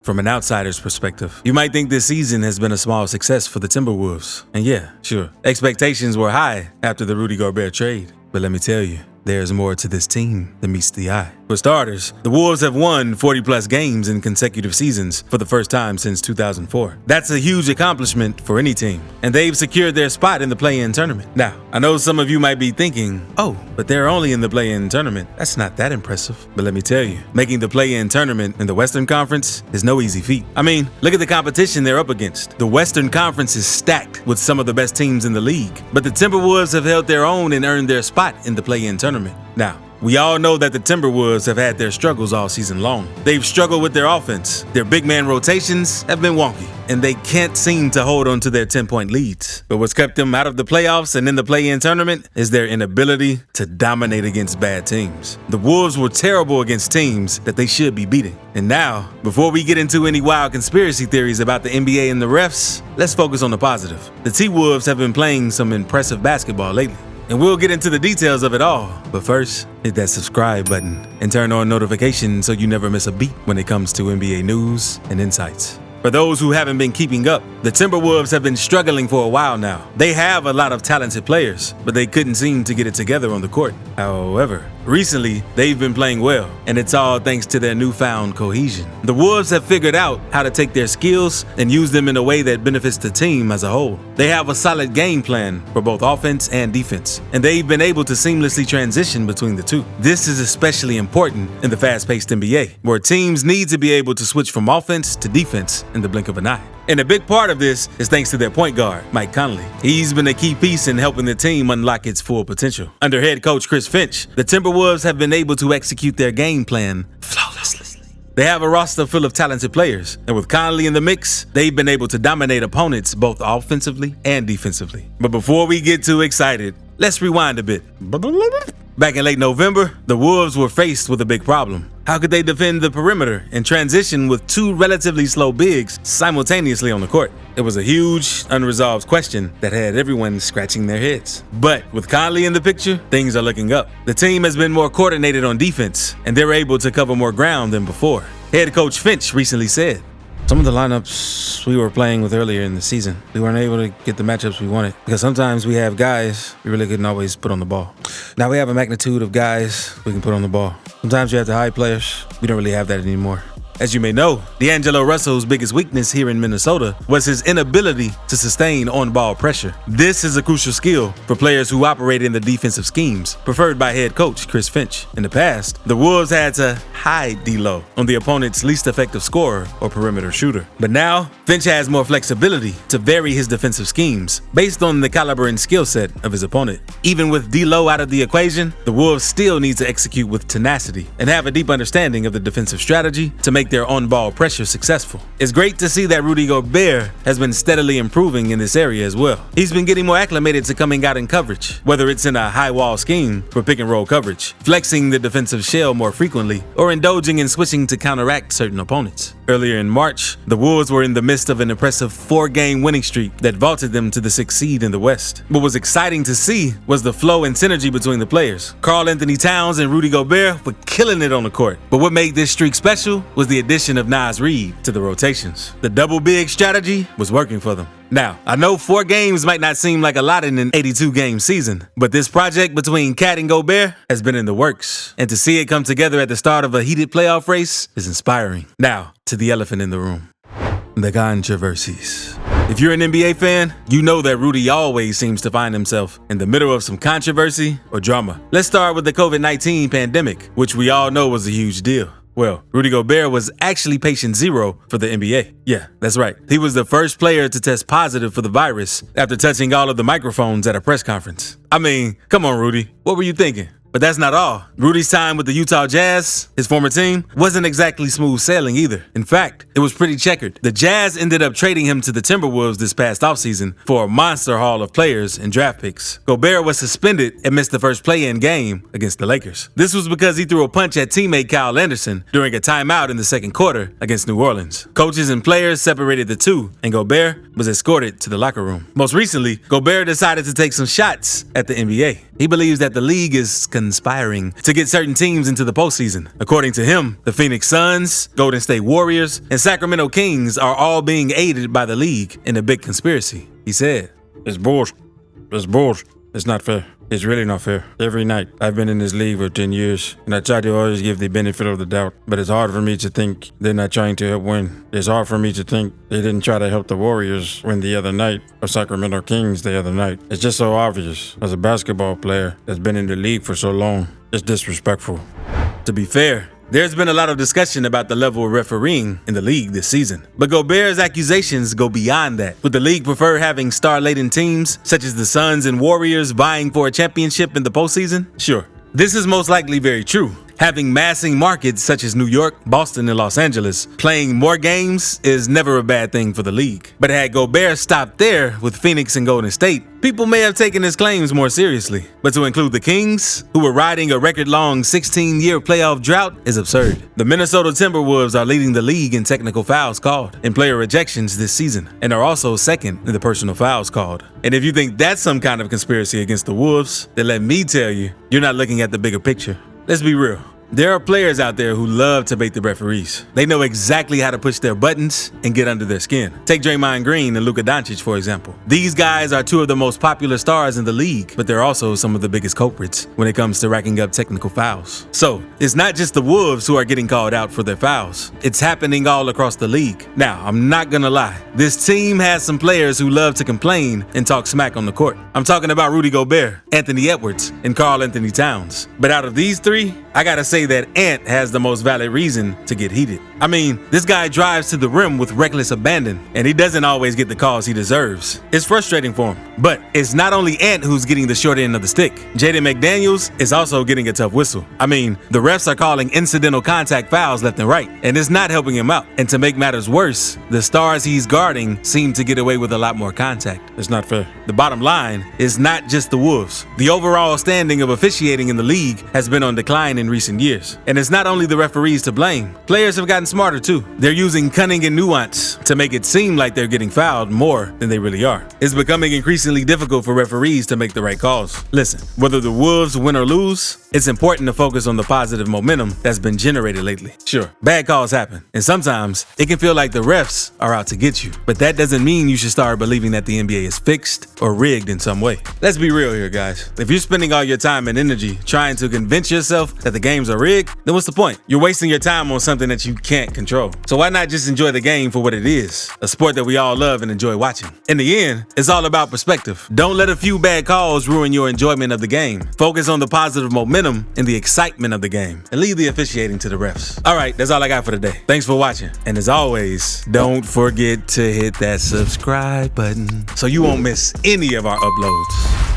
From an outsider's perspective, you might think this season has been a small success for the Timberwolves. And yeah, sure, expectations were high after the Rudy Gobert trade. But let me tell you, there's more to this team than meets the eye. For starters, the Wolves have won 40-plus games in consecutive seasons for the first time since 2004. That's a huge accomplishment for any team, and they've secured their spot in the play-in tournament. Now, I know some of you might be thinking, oh, but they're only in the play-in tournament. That's not that impressive. But let me tell you, making the play-in tournament in the Western Conference is no easy feat. I mean, look at the competition they're up against. The Western Conference is stacked with some of the best teams in the league, but the Timberwolves have held their own and earned their spot in the play-in tournament. Now, we all know that the Timberwolves have had their struggles all season long. They've struggled with their offense. Their big man rotations have been wonky, and they can't seem to hold on to their 10-point leads. But what's kept them out of the playoffs and in the play-in tournament is their inability to dominate against bad teams. The Wolves were terrible against teams that they should be beating. And now, before we get into any wild conspiracy theories about the NBA and the refs, let's focus on the positive. The T-Wolves have been playing some impressive basketball lately, and we'll get into the details of it all. But first, hit that subscribe button and turn on notifications so you never miss a beat when it comes to NBA news and insights. For those who haven't been keeping up, the Timberwolves have been struggling for a while now. They have a lot of talented players, but they couldn't seem to get it together on the court. However, recently, they've been playing well, and it's all thanks to their newfound cohesion. The Wolves have figured out how to take their skills and use them in a way that benefits the team as a whole. They have a solid game plan for both offense and defense, and they've been able to seamlessly transition between the two. This is especially important in the fast-paced NBA, where teams need to be able to switch from offense to defense in the blink of an eye. And a big part of this is thanks to their point guard, Mike Conley. He's been a key piece in helping the team unlock its full potential. Under head coach Chris Finch, the Timberwolves have been able to execute their game plan flawlessly. They have a roster full of talented players, and with Conley in the mix, they've been able to dominate opponents both offensively and defensively. But before we get too excited, let's rewind a bit. Back in late November, the Wolves were faced with a big problem. How could they defend the perimeter and transition with two relatively slow bigs simultaneously on the court? It was a huge, unresolved question that had everyone scratching their heads. But with Conley in the picture, things are looking up. The team has been more coordinated on defense, and they're able to cover more ground than before. Head coach Finch recently said, "Some of the lineups we were playing with earlier in the season, we weren't able to get the matchups we wanted because sometimes we have guys we really couldn't always put on the ball. Now we have a magnitude of guys we can put on the ball. Sometimes you have to hide players. We don't really have that anymore." As you may know, D'Angelo Russell's biggest weakness here in Minnesota was his inability to sustain on-ball pressure. This is a crucial skill for players who operate in the defensive schemes preferred by head coach Chris Finch. In the past, the Wolves had to hide D'Lo on the opponent's least effective scorer or perimeter shooter. But now, Finch has more flexibility to vary his defensive schemes based on the caliber and skill set of his opponent. Even with D'Lo out of the equation, the Wolves still need to execute with tenacity and have a deep understanding of the defensive strategy to make their on-ball pressure successful. It's great to see that Rudy Gobert has been steadily improving in this area as well. He's been getting more acclimated to coming out in coverage, whether it's in a high-wall scheme for pick-and-roll coverage, flexing the defensive shell more frequently, or indulging in switching to counteract certain opponents. Earlier in March, the Wolves were in the midst of an impressive 4-game winning streak that vaulted them to the 6th seed in the West. What was exciting to see was the flow and synergy between the players. Karl-Anthony Towns and Rudy Gobert were killing it on the court. But what made this streak special was the addition of Naz Reid to the rotations. The double big strategy was working for them. Now, I know 4 games might not seem like a lot in an 82-game season, but this project between Cat and Gobert has been in the works, and to see it come together at the start of a heated playoff race is inspiring. Now, to the elephant in the room, the controversies. If you're an NBA fan, you know that Rudy always seems to find himself in the middle of some controversy or drama. Let's start with the COVID-19 pandemic, which we all know was a huge deal. Well, Rudy Gobert was actually patient zero for the NBA. Yeah, that's right. He was the first player to test positive for the virus after touching all of the microphones at a press conference. I mean, come on, Rudy. What were you thinking? But that's not all. Rudy's time with the Utah Jazz, his former team, wasn't exactly smooth sailing either. In fact, it was pretty checkered. The Jazz ended up trading him to the Timberwolves this past offseason for a monster haul of players and draft picks. Gobert was suspended and missed the first play-in game against the Lakers. This was because he threw a punch at teammate Kyle Anderson during a timeout in the second quarter against New Orleans. Coaches and players separated the two, and Gobert was escorted to the locker room. Most recently, Gobert decided to take some shots at the NBA. He believes that the league is conspiring to get certain teams into the postseason. According to him, the Phoenix Suns, Golden State Warriors, and Sacramento Kings are all being aided by the league in a big conspiracy. He said, "It's bullshit. It's bullshit. It's not fair. It's really not fair. Every night, I've been in this league for 10 years, and I try to always give the benefit of the doubt, but it's hard for me to think they're not trying to help win. It's hard for me to think they didn't try to help the Warriors win the other night, or Sacramento Kings the other night. It's just so obvious. As a basketball player that's been in the league for so long, it's disrespectful." To be fair, there's been a lot of discussion about the level of refereeing in the league this season. But Gobert's accusations go beyond that. Would the league prefer having star-laden teams, such as the Suns and Warriors, vying for a championship in the postseason? Sure. This is most likely very true. Having massing markets such as New York, Boston, and Los Angeles playing more games is never a bad thing for the league. But had Gobert stopped there with Phoenix and Golden State, people may have taken his claims more seriously. But to include the Kings, who were riding a record-long 16-year playoff drought, is absurd. The Minnesota Timberwolves are leading the league in technical fouls called and player rejections this season, and are also second in the personal fouls called. And if you think that's some kind of conspiracy against the Wolves, then let me tell you, you're not looking at the bigger picture. Let's be real. There are players out there who love to bait the referees. They know exactly how to push their buttons and get under their skin. Take Draymond Green and Luka Doncic, for example. These guys are two of the most popular stars in the league, but they're also some of the biggest culprits when it comes to racking up technical fouls. So, it's not just the Wolves who are getting called out for their fouls. It's happening all across the league. Now, I'm not gonna lie. This team has some players who love to complain and talk smack on the court. I'm talking about Rudy Gobert, Anthony Edwards, and Karl Anthony Towns. But out of these three, I gotta say that Ant has the most valid reason to get heated. I mean, this guy drives to the rim with reckless abandon, and he doesn't always get the calls he deserves. It's frustrating for him. But it's not only Ant who's getting the short end of the stick. Jaden McDaniels is also getting a tough whistle. I mean, the refs are calling incidental contact fouls left and right, and it's not helping him out. And to make matters worse, the stars he's guarding seem to get away with a lot more contact. It's not fair. The bottom line is not just the Wolves. The overall standing of officiating in the league has been on decline in recent years. And it's not only the referees to blame. Players have gotten smarter too. They're using cunning and nuance to make it seem like they're getting fouled more than they really are. It's becoming increasingly difficult for referees to make the right calls. Listen, whether the Wolves win or lose, it's important to focus on the positive momentum that's been generated lately. Sure, bad calls happen, and sometimes it can feel like the refs are out to get you. But that doesn't mean you should start believing that the NBA is fixed or rigged in some way. Let's be real here, guys. If you're spending all your time and energy trying to convince yourself that the games are rigged, then what's the point? You're wasting your time on something that you can't control. So why not just enjoy the game for what it is? A sport that we all love and enjoy watching. In the end, it's all about perspective. Don't let a few bad calls ruin your enjoyment of the game. Focus on the positive momentum and the excitement of the game, and leave the officiating to the refs. All right, that's all I got for today. Thanks for watching. And as always, don't forget to hit that subscribe button so you won't miss any of our uploads.